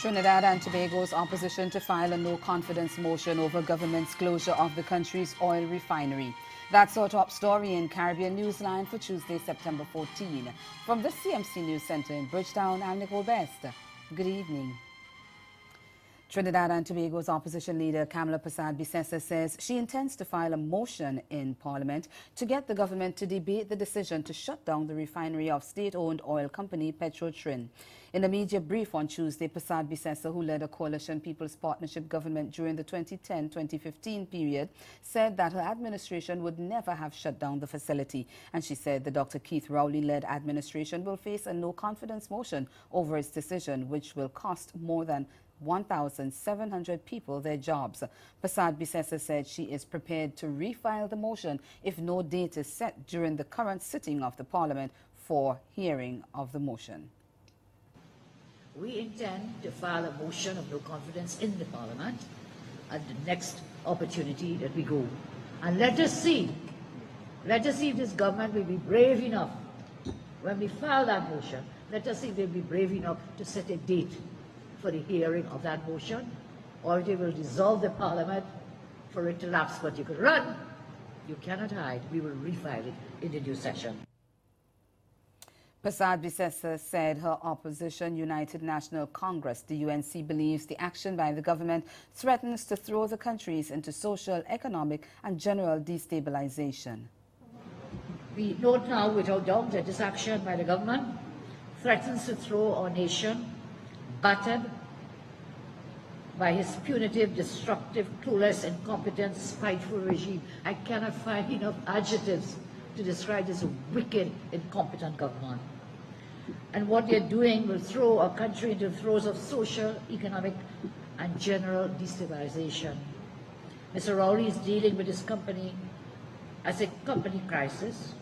Trinidad and Tobago's opposition to file a no-confidence motion over government's closure of the country's oil refinery. That's our top story in Caribbean Newsline for Tuesday, September 14. From the CMC News Center in Bridgetown, I'm Nicole Best. Good evening. Trinidad and Tobago's opposition leader Kamala Persad-Bissessar says she intends to file a motion in Parliament to get the government to debate the decision to shut down the refinery of state-owned oil company Petrotrin. In a media brief on Tuesday, Persad-Bissessar, who led a coalition People's Partnership government during the 2010-2015 period, said that her administration would never have shut down the facility. And she said the Dr. Keith Rowley-led administration will face a no-confidence motion over its decision, which will cost more than 1,700 people their jobs. Persad-Bissessar said she is prepared to refile the motion if no date is set during the current sitting of the Parliament for hearing of the motion. We intend to file a motion of no confidence in the Parliament at the next opportunity that we go. And let us see if this government will be brave enough, when we file that motion, let us see if they'll be brave enough to set a date for the hearing of that motion, or they will dissolve the Parliament for it to lapse. But you could run, you cannot hide. We will refile it in the new session. Persad-Bissessar said her opposition, United National Congress, the UNC, believes the action by the government threatens to throw the countries into social, economic and general destabilization. We note now without doubt that this action by the government threatens to throw our nation, battered by his punitive, destructive, clueless, incompetent, spiteful regime. I cannot find enough adjectives to describe this wicked, incompetent government. And what they're doing will throw our country into the throes of social, economic, and general destabilization. Mr. Rowley is dealing with his company as a company crisis,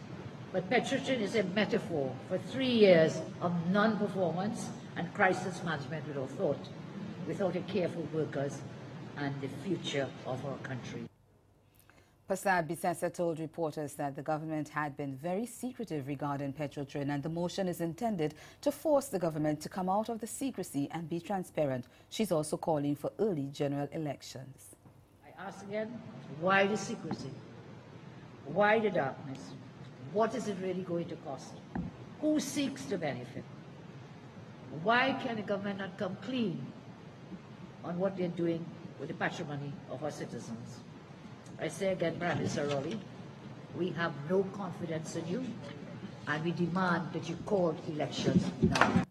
but Petrotrin is a metaphor for 3 years of non-performance and crisis management without thought, without a care for workers and the future of our country. Persad-Bissessar told reporters that the government had been very secretive regarding Petrotrin, and the motion is intended to force the government to come out of the secrecy and be transparent. She's also calling for early general elections. I ask again, why the secrecy? Why the darkness? What is it really going to cost? Who seeks to benefit? Why can the government not come clean on what they're doing with the patrimony of our citizens? I say again, Prime Minister Rowley, we have no confidence in you, and we demand that you call elections now.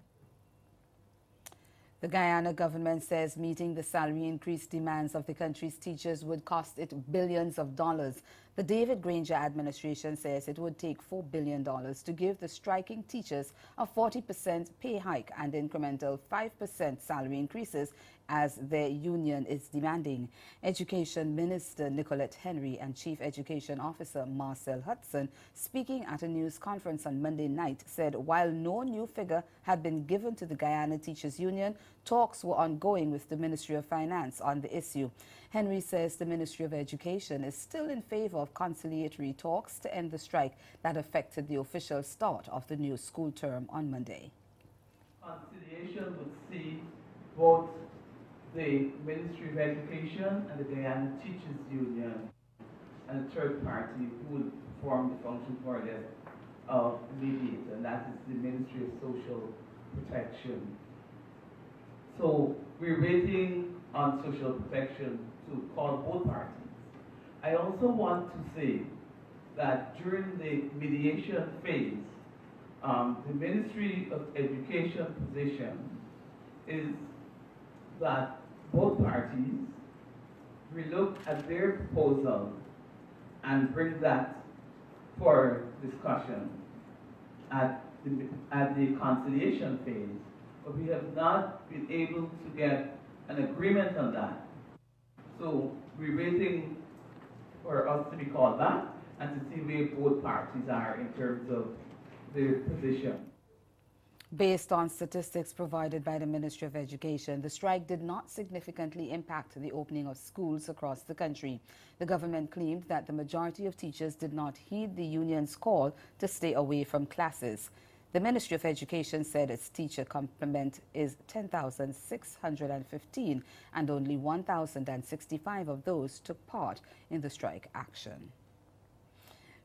The Guyana government says meeting the salary increase demands of the country's teachers would cost it billions of dollars. The David Granger administration says it would take $4 billion to give the striking teachers a 40% pay hike and incremental 5% salary increases as their union is demanding. Education Minister Nicolette Henry and Chief Education Officer Marcel Hudson, speaking at a news conference on Monday night, said while no new figure had been given to the Guyana Teachers Union, talks were ongoing with the Ministry of Finance on the issue. Henry says the Ministry of Education is still in favor of conciliatory talks to end the strike that affected the official start of the new school term on Monday. Conciliation would see both the Ministry of Education and the Guyana Teachers Union and a third party who would perform the function more or less of mediator, and that is the Ministry of Social Protection. So we're waiting on social protection to call both parties. I also want to say that during the mediation phase, the Ministry of Education position is that both parties relook at their proposal and bring that for discussion at the conciliation phase. But we have not been able to get an agreement on that. So we're waiting for us to be called back and to see where both parties are in terms of their position. Based on statistics provided by the Ministry of Education, the strike did not significantly impact the opening of schools across the country. The government claimed that the majority of teachers did not heed the union's call to stay away from classes. The Ministry of Education said its teacher complement is 10,615 and only 1,065 of those took part in the strike action.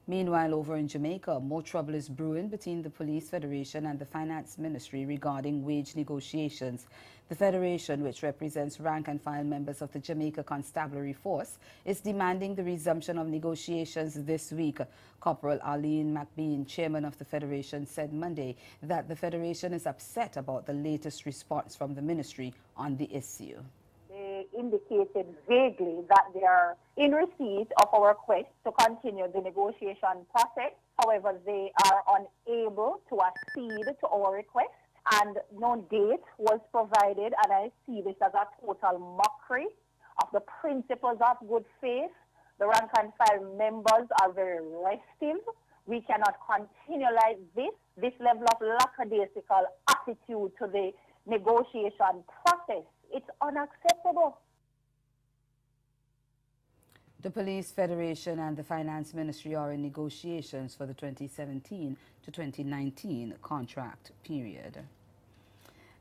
Meanwhile, over in Jamaica, more trouble is brewing between the Police Federation and the Finance Ministry regarding wage negotiations. The Federation, which represents rank-and-file members of the Jamaica Constabulary Force, is demanding the resumption of negotiations this week. Corporal Arlene McBean, chairman of the Federation, said Monday that the Federation is upset about the latest response from the ministry on the issue. Indicated vaguely that they are in receipt of our request to continue the negotiation process. However, they are unable to accede to our request, and no date was provided, and I see this as a total mockery of the principles of good faith. The rank and file members are very restive. We cannot continue like this level of lackadaisical attitude to the negotiation process. It's unacceptable. The Police Federation and the Finance Ministry are in negotiations for the 2017 to 2019 contract period.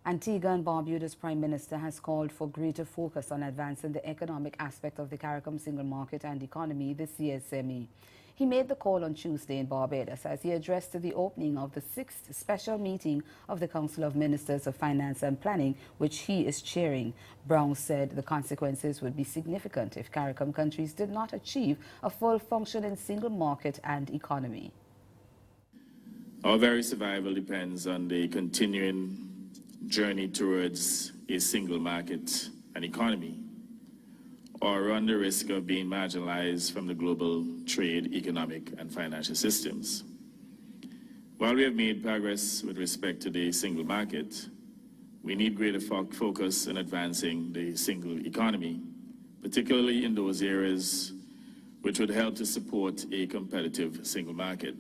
Antigua and Barbuda's Prime Minister has called for greater focus on advancing the economic aspect of the CARICOM single market and economy this year's SME. He made the call on Tuesday in Barbados as he addressed the opening of the 6th special meeting of the Council of Ministers of Finance and Planning, which he is chairing. Brown said the consequences would be significant if CARICOM countries did not achieve a full functioning single market and economy. Our very survival depends on the continuing journey towards a single market and economy, or run the risk of being marginalized from the global trade, economic, and financial systems. While we have made progress with respect to the single market, we need greater focus on advancing the single economy, particularly in those areas which would help to support a competitive single market.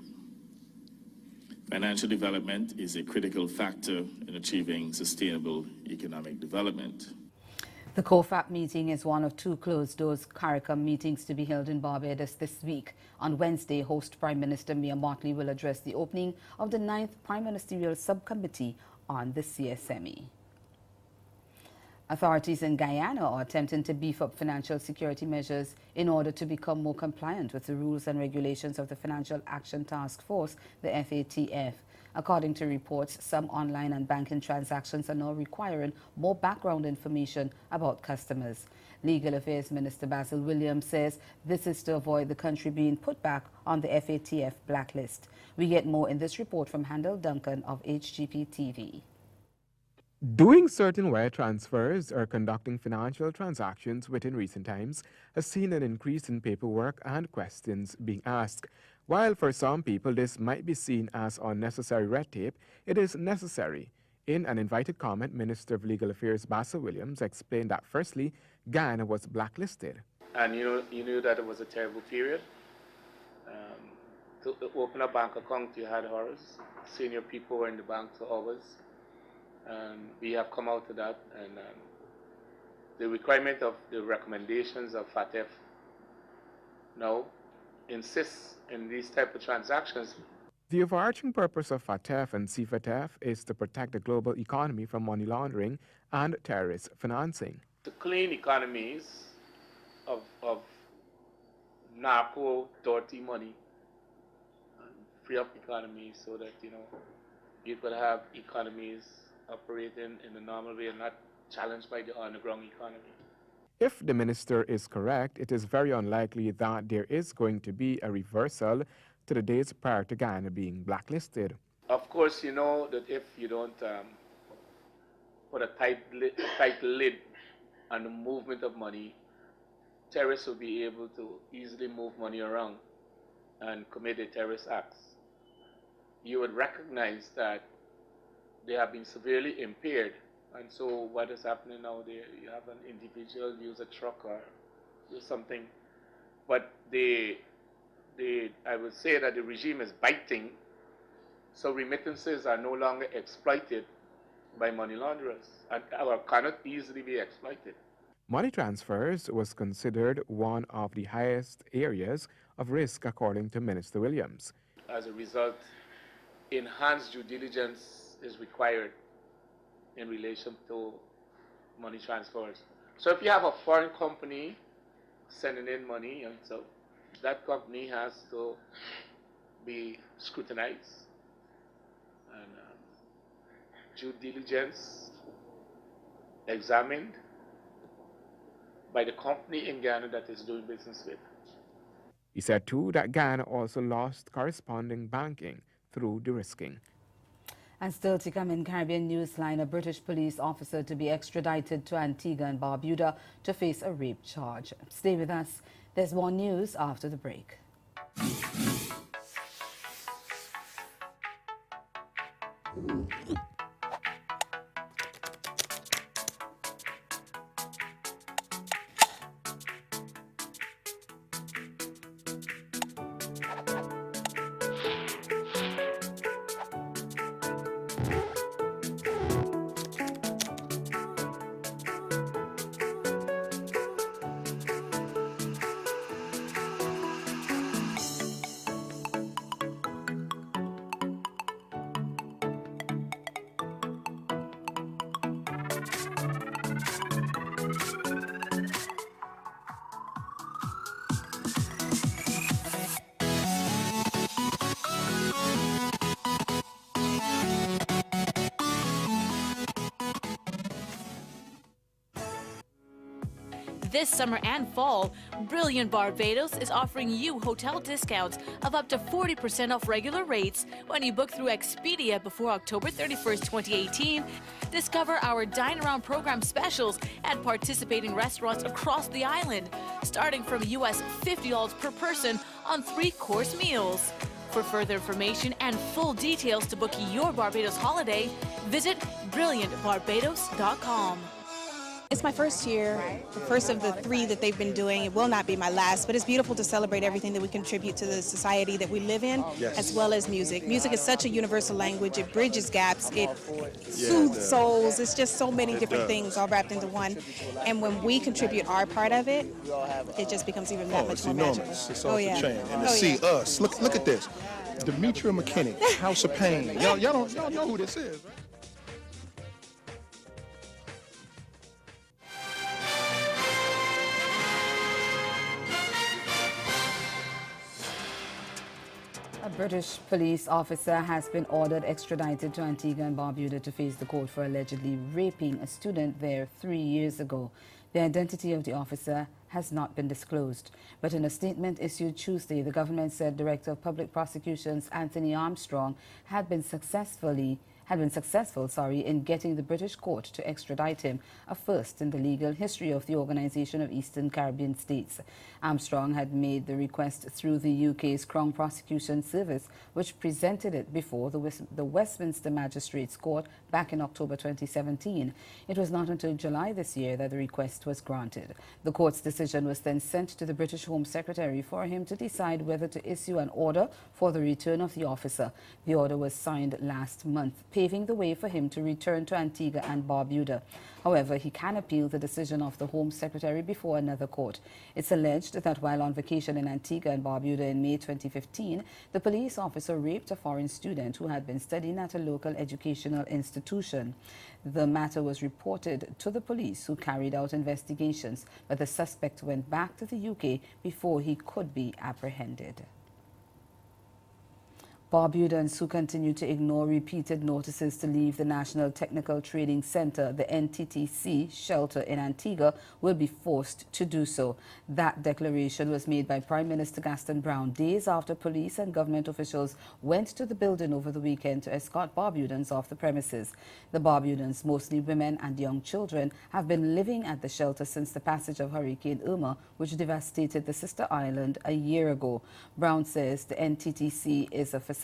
Financial development is a critical factor in achieving sustainable economic development. The COFAP meeting is one of 2 closed-doors CARICOM meetings to be held in Barbados this week. On Wednesday, host Prime Minister Mia Mottley will address the opening of the 9th Prime Ministerial Subcommittee on the CSME. Authorities in Guyana are attempting to beef up financial security measures in order to become more compliant with the rules and regulations of the Financial Action Task Force, the FATF. According to reports, some online and banking transactions are now requiring more background information about customers. Legal Affairs Minister Basil Williams says this is to avoid the country being put back on the FATF blacklist. We get more in this report from Handel Duncan of HGP TV. Doing certain wire transfers or conducting financial transactions within recent times has seen an increase in paperwork and questions being asked. While for some people this might be seen as unnecessary red tape, it is necessary. In an invited comment, Minister of Legal Affairs Basil Williams explained that firstly, Guyana was blacklisted. And you knew that it was a terrible period. To open a bank account, you had hours. Senior people were in the bank for hours. We have come out of that, and the requirement of the recommendations of FATF now insists in these type of transactions. The overarching purpose of FATF and CFATF is to protect the global economy from money laundering and terrorist financing. To clean economies of narco, dirty money, and free up economies so that, you could have economies operating in the normal way and not challenged by the underground economy. If the minister is correct, it is very unlikely that there is going to be a reversal to the days prior to Guyana being blacklisted. Of course, you know that if you don't put a tight lid on the movement of money, terrorists will be able to easily move money around and commit the terrorist acts. You would recognize that they have been severely impaired. And so what is happening now, you have an individual use a truck or do something, but I would say that the regime is biting, so remittances are no longer exploited by money launderers and cannot easily be exploited. Money transfers was considered one of the highest areas of risk, according to Minister Williams. As a result, enhanced due diligence is required in relation to money transfers. So if you have a foreign company sending in money, and so that company has to be scrutinized and due diligence examined by the company in Ghana that is doing business with. He said, too, that Ghana also lost corresponding banking through de-risking. And still to come in Caribbean Newsline, a British police officer to be extradited to Antigua and Barbuda to face a rape charge. Stay with us. There's more news after the break. This summer and fall, Brilliant Barbados is offering you hotel discounts of up to 40% off regular rates when you book through Expedia before October 31st, 2018. Discover our Dine Around program specials at participating restaurants across the island, starting from US $50 per person on 3-course meals. For further information and full details to book your Barbados holiday, visit brilliantbarbados.com. It's my first year, the first of the 3 that they've been doing. It will not be my last, but it's beautiful to celebrate everything that we contribute to the society that we live in, as well as music. Music is such a universal language. It bridges gaps. It soothes souls. It's just so many different things all wrapped into one. And when we contribute our part of it, it just becomes even that much more magical. It's off the chain. And to see us, look at this. Demetria McKinney, House of Pain. Y'all know who this is, right? A British police officer has been ordered extradited to Antigua and Barbuda to face the court for allegedly raping a student there 3 years ago. The identity of the officer has not been disclosed, but in a statement issued Tuesday, the government said Director of Public Prosecutions Anthony Armstrong had been successful in getting the British court to extradite him, a first in the legal history of the Organization of Eastern Caribbean States. Armstrong had made the request through the UK's Crown Prosecution Service, which presented it before the Westminster Magistrates Court back in October 2017. It was not until July this year that the request was granted. The court's decision was then sent to the British Home Secretary for him to decide whether to issue an order for the return of the officer. The order was signed last month, paving the way for him to return to Antigua and Barbuda. However, he can appeal the decision of the Home Secretary before another court. It's alleged that while on vacation in Antigua and Barbuda in May 2015, the police officer raped a foreign student who had been studying at a local educational institution. The matter was reported to the police, who carried out investigations, but the suspect went back to the UK before he could be apprehended. Barbudans who continue to ignore repeated notices to leave the National Technical Training Center, the NTTC, shelter in Antigua will be forced to do so. That declaration was made by Prime Minister Gaston Brown days after police and government officials went to the building over the weekend to escort Barbudans off the premises. The Barbudans, mostly women and young children, have been living at the shelter since the passage of Hurricane Irma, which devastated the sister island a year ago. Brown says the NTTC is a facility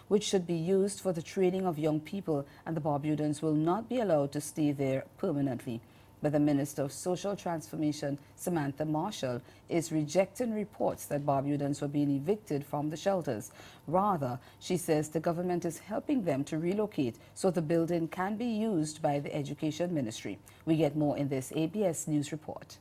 which should be used for the training of young people, and the Barbudans will not be allowed to stay there permanently. But the Minister of Social Transformation, Samantha Marshall, is rejecting reports that Barbudans were being evicted from the shelters. Rather, she says the government is helping them to relocate so the building can be used by the Education Ministry. We get more in this ABS News report.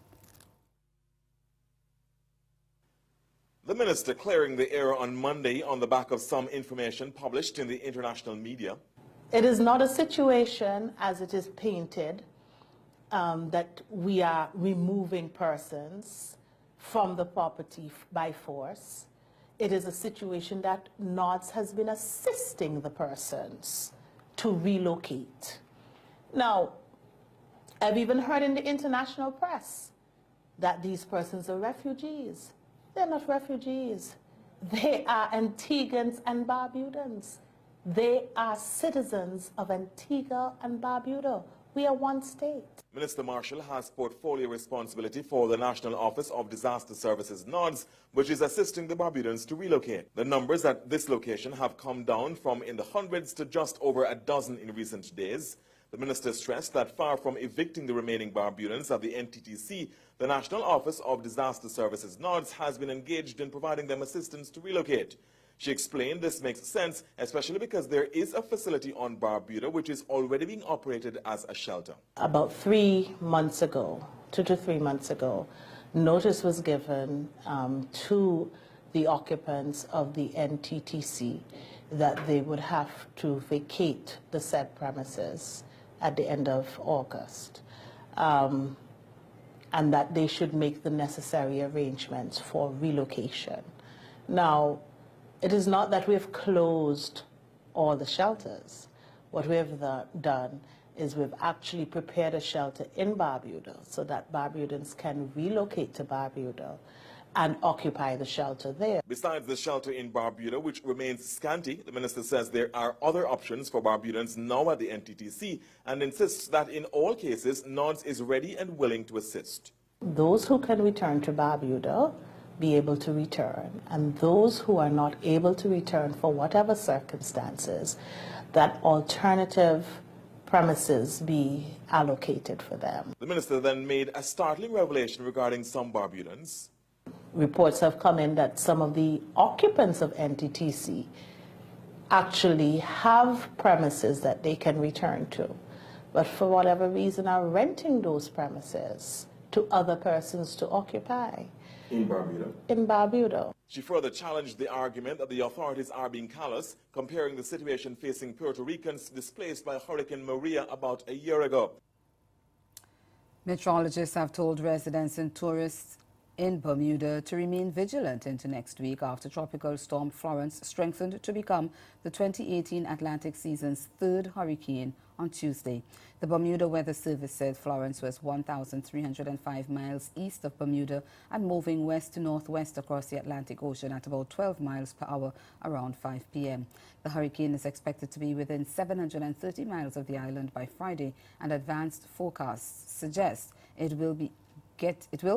The minister clearing the air on Monday on the back of some information published in the international media. It is not a situation, as it is painted, that we are removing persons from the property by force. It is a situation that NODS has been assisting the persons to relocate. Now, I've even heard in the international press that these persons are refugees. They're not refugees. They are Antiguans and Barbudans. They are citizens of Antigua and Barbuda. We are one state. Minister Marshall has portfolio responsibility for the National Office of Disaster Services, NODS, which is assisting the Barbudans to relocate. The numbers at this location have come down from in the hundreds to just over a dozen in recent days. The minister stressed that far from evicting the remaining Barbudans at the NTTC, the National Office of Disaster Services, NODS, has been engaged in providing them assistance to relocate. She explained this makes sense, especially because there is a facility on Barbuda which is already being operated as a shelter. About 3 months ago, 2 to 3 months ago, notice was given to the occupants of the NTTC that they would have to vacate the said premises at the end of August, and that they should make the necessary arrangements for relocation. Now, it is not that we have closed all the shelters. What we have done is we've actually prepared a shelter in Barbuda so that Barbudans can relocate to Barbuda and occupy the shelter there. Besides the shelter in Barbuda, which remains scanty, the minister says there are other options for Barbudans now at the NTTC and insists that in all cases, NODS is ready and willing to assist. Those who can return to Barbuda be able to return, and those who are not able to return for whatever circumstances, that alternative premises be allocated for them. The minister then made a startling revelation regarding some Barbudans. Reports have come in that some of the occupants of NTTC actually have premises that they can return to, but for whatever reason are renting those premises to other persons to occupy. In Barbuda? In Barbuda. She further challenged the argument that the authorities are being callous, comparing the situation facing Puerto Ricans displaced by Hurricane Maria about a year ago. Meteorologists have told residents and tourists in Bermuda to remain vigilant into next week after Tropical Storm Florence strengthened to become the 2018 Atlantic season's third hurricane on Tuesday. The Bermuda Weather Service said Florence was 1,305 miles east of Bermuda and moving west to northwest across the Atlantic Ocean at about 12 miles per hour around 5 p.m. The hurricane is expected to be within 730 miles of the island by Friday, and advanced forecasts suggest it will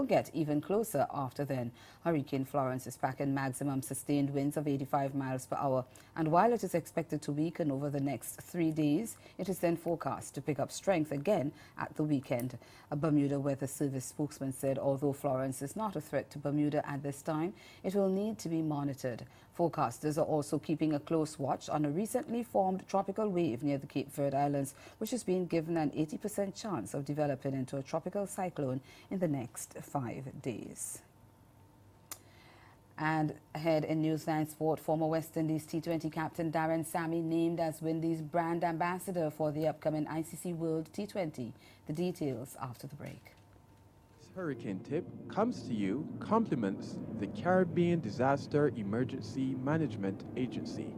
get even closer after then. Hurricane Florence is packing maximum sustained winds of 85 miles per hour, and while it is expected to weaken over the next 3 days, it is then forecast to pick up strength again at the weekend. A Bermuda Weather Service spokesman said although Florence is not a threat to Bermuda at this time, it will need to be monitored. Forecasters are also keeping a close watch on a recently formed tropical wave near the Cape Verde Islands, which has been given an 80% chance of developing into a tropical cyclone in the next 5 days. And ahead in Newsline Sport, former West Indies T20 captain Darren Sammy named as Windy's brand ambassador for the upcoming ICC World T20. The details after the break. Hurricane tip comes to you, compliments the Caribbean Disaster Emergency Management Agency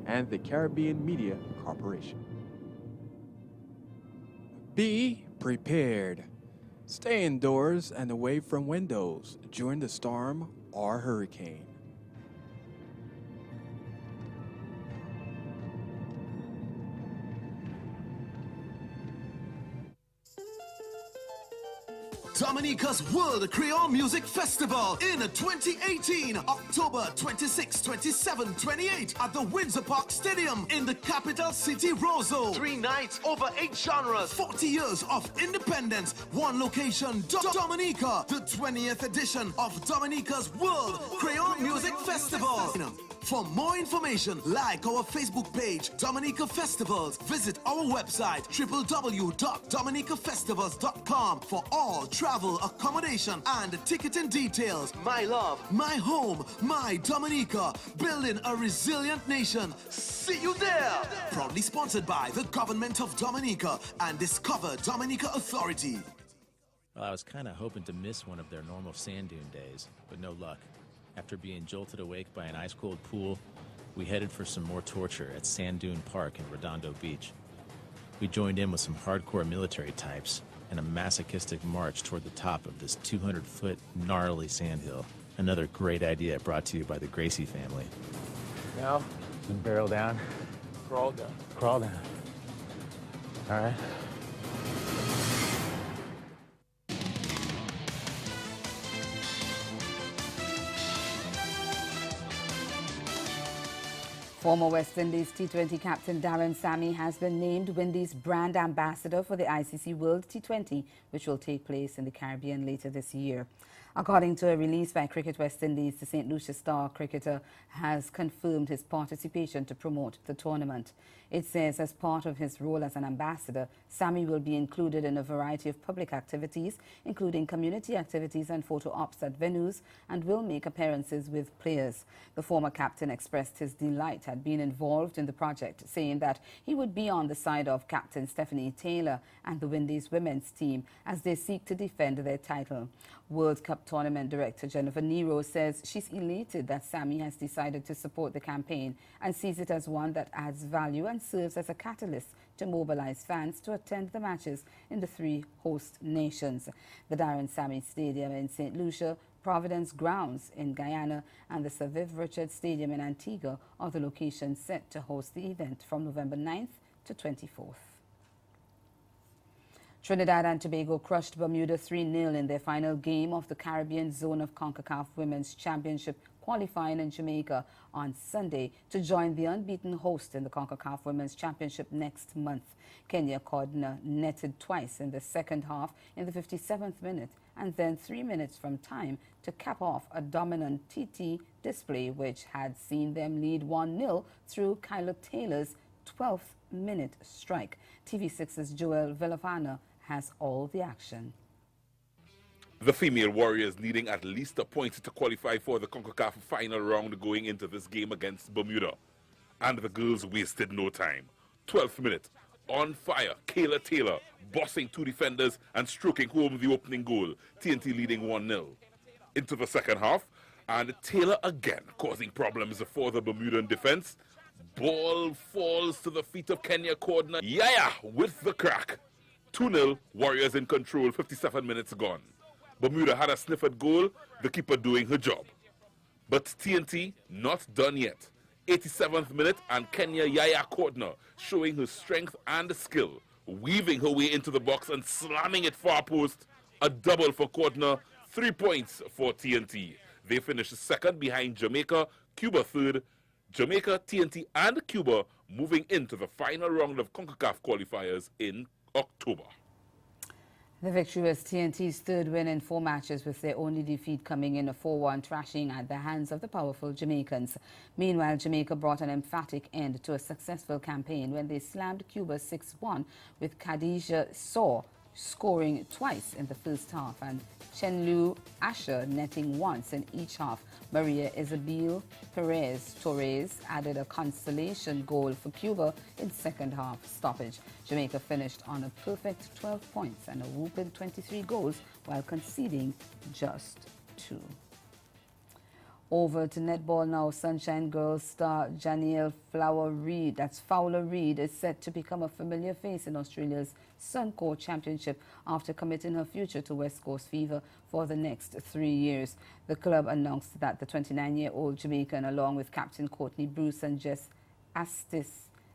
and the Caribbean Media Corporation. Be prepared. Stay indoors and away from windows during the storm or hurricane. Dominica's World Creole Music Festival in 2018, October 26, 27, 28 at the Windsor Park Stadium in the capital city, Roseau. 3 nights, over 8 genres. 40 years of independence, one location, Dominica, the 20th edition of Dominica's World Creole Music Festival. For more information, like our Facebook page, Dominica Festivals. Visit our website, www.dominicafestivals.com for all travel, accommodation, and ticketing details. My love, my home, my Dominica. Building a resilient nation. See you there! Proudly sponsored by the Government of Dominica and Discover Dominica Authority. Well, I was kind of hoping to miss one of their normal sand dune days, but no luck. After being jolted awake by an ice-cold pool, we headed for some more torture at Sand Dune Park in Redondo Beach. We joined in with some hardcore military types and a masochistic march toward the top of this 200-foot gnarly sandhill. Another great idea brought to you by the Gracie family. Now, just barrel down. Crawl down. Crawl down. All right. Former West Indies T20 captain Darren Sammy has been named Windies brand ambassador for the ICC World T20, which will take place in the Caribbean later this year. According to a release by Cricket West Indies, the St. Lucia star cricketer has confirmed his participation to promote the tournament. It says as part of his role as an ambassador, Sammy will be included in a variety of public activities, including community activities and photo ops at venues, and will make appearances with players. The former captain expressed his delight at being involved in the project, saying that he would be on the side of Captain Stephanie Taylor and the Windies women's team as they seek to defend their title. World Cup Tournament Director Jennifer Nero says she's elated that Sammy has decided to support the campaign and sees it as one that adds value and serves as a catalyst to mobilize fans to attend the matches in the three host nations. The Darren Sammy Stadium in St. Lucia, Providence Grounds in Guyana, and the Sir Viv Richards Stadium in Antigua are the locations set to host the event from November 9th to 24th. Trinidad and Tobago crushed Bermuda 3-0 in their final game of the Caribbean Zone of CONCACAF Women's Championship qualifying in Jamaica on Sunday to join the unbeaten host in the CONCACAF Women's Championship next month. Kenya Cordner netted twice in the second half in the 57th minute and then 3 minutes from time to cap off a dominant TT display which had seen them lead 1-0 through Kyla Taylor's 12th minute strike. TV6's Joel Villavana has all the action. The female Warriors needing at least a point to qualify for the CONCACAF final round going into this game against Bermuda. And the girls wasted no time. 12th minute, on fire, Kayla Taylor bossing two defenders and stroking home the opening goal, TNT leading 1-0. Into the second half, and Taylor again causing problems for the Bermudan defense. Ball falls to the feet of Kenya Cordner. Yaya with the crack. 2-0, Warriors in control, 57 minutes gone. Bermuda had a sniff at goal, the keeper doing her job. But TNT not done yet. 87th minute and Kenya Yaya Cordner showing her strength and skill, weaving her way into the box and slamming it far post. A double for Cordner, 3 points for TNT. They finished second behind Jamaica, Cuba third. Jamaica, TNT and Cuba moving into the final round of CONCACAF qualifiers in October. The victory was TNT's third win in 4 matches, with their only defeat coming in a 4-1 thrashing at the hands of the powerful Jamaicans. Meanwhile, Jamaica brought an emphatic end to a successful campaign when they slammed Cuba 6-1, with Khadija Saw scoring twice in the first half and Chenlu Asher netting once in each half. Maria Isabel Perez Torres added a consolation goal for Cuba in second half stoppage. Jamaica finished on a perfect 12 points and a whooping 23 goals while conceding just 2. Over to netball now. Sunshine Girls star Janielle Fowler Reid is set to become a familiar face in Australia's Suncorp Championship after committing her future to West Coast Fever for the next 3 years. The club announced that the 29-year-old Jamaican, along with captain Courtney Bruce and Jess Astis,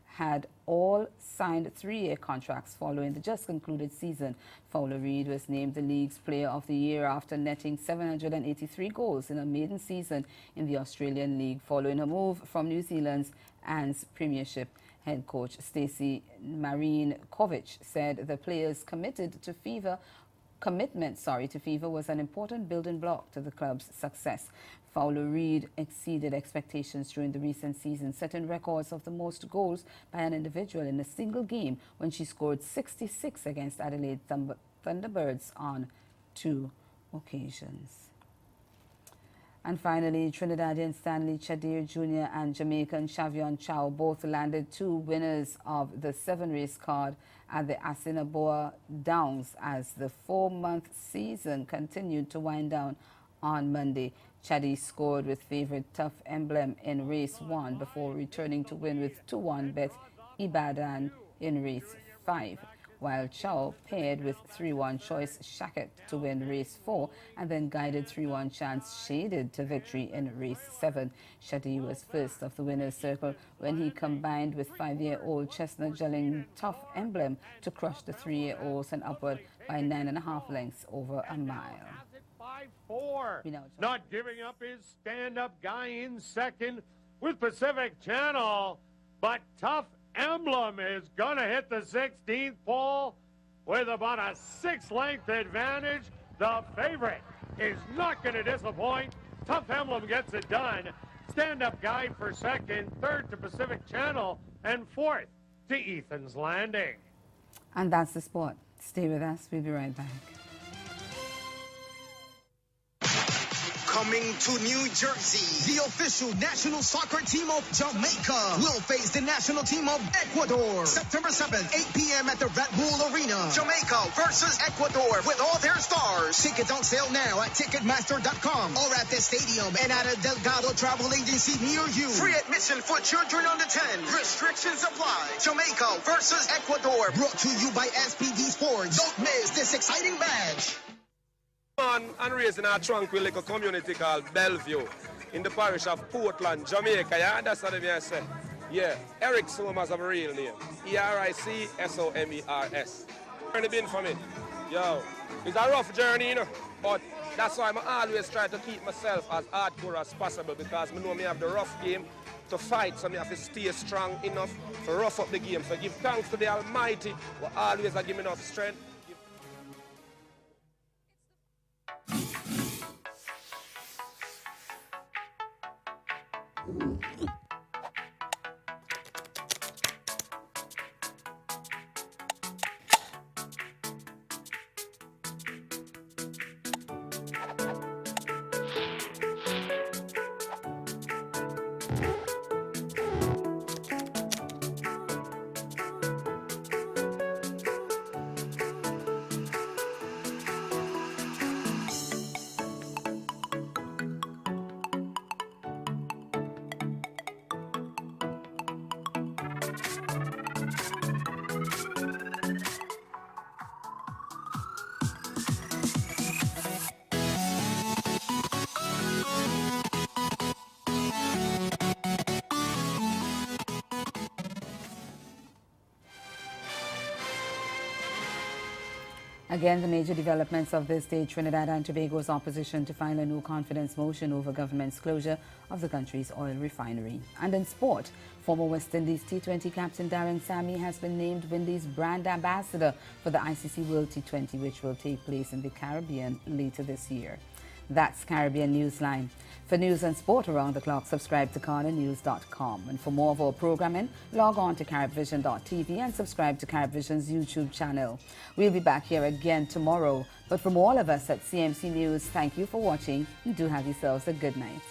had all signed 3-year contracts following the just concluded season. Fowler Reid was named the league's Player of the Year after netting 783 goals in her maiden season in the Australian League, following her move from New Zealand's ANZ Premiership. Head coach Stacey Marine-Kovic said the players committed to Fever commitment to FIFA was an important building block to the club's success. Fowler Reid exceeded expectations during the recent season, setting records of the most goals by an individual in a single game when she scored 66 against Adelaide Thunderbirds on 2 occasions. And finally, Trinidadian Stanley Chadir Jr. and Jamaican Chavion Chow both landed 2 winners of the 7-race card at the Assiniboia Downs as the 4-month season continued to wind down on Monday. Chadi scored with favourite Tough Emblem in race 1 before returning to win with 2-1 Bet Ibadan in race 5, while Chow paired with 3-1 Choice Shacket to win race 4 and then guided 3-1 Chance Shaded to victory in race 7. Shadi was first of the winner's circle when he combined with 5-year-old Chestnut Jelling Tough Emblem to crush the 3-year-olds and upward by 9.5 lengths over a mile. 5-4. Not giving up his stand-up guy in second with Pacific Channel, but Tough Emblem is going to hit the 16th pole with about a 6-length advantage. The favorite is not going to disappoint. Tough Emblem gets it done. Stand-up guy for second, third to Pacific Channel, and fourth to Ethan's Landing. And that's the sport. Stay with us. We'll be right back. Coming to New Jersey, the official national soccer team of Jamaica will face the national team of Ecuador. September 7th, 8 p.m. at the Red Bull Arena. Jamaica versus Ecuador with all their stars. Tickets on sale now at Ticketmaster.com or at the stadium and at a Delgado travel agency near you. Free admission for children under 10. Restrictions apply. Jamaica versus Ecuador. Brought to you by SPD Sports. Don't miss this exciting match. Born and raised in a tranquil little community called Bellevue in the parish of Portland, Jamaica. Yeah, that's what I say. Yeah, Eric Somers have a real name. ERICSOMERS. Journey been for me. Yo, it's a rough journey, you know, but that's why I always try to keep myself as hardcore as possible because I know me have the rough game to fight, so I have to stay strong enough to rough up the game. So give thanks to the Almighty who always give me enough strength. Again, the major developments of this day, Trinidad and Tobago's opposition to file a no-confidence motion over government's closure of the country's oil refinery. And in sport, former West Indies T20 captain Darren Sammy has been named Windies brand ambassador for the ICC World T20, which will take place in the Caribbean later this year. That's Caribbean Newsline. For news and sport around the clock, subscribe to CarnaNews.com. And for more of our programming, log on to CaribVision.tv and subscribe to CaribVision's YouTube channel. We'll be back here again tomorrow. But from all of us at CMC News, thank you for watching and do have yourselves a good night.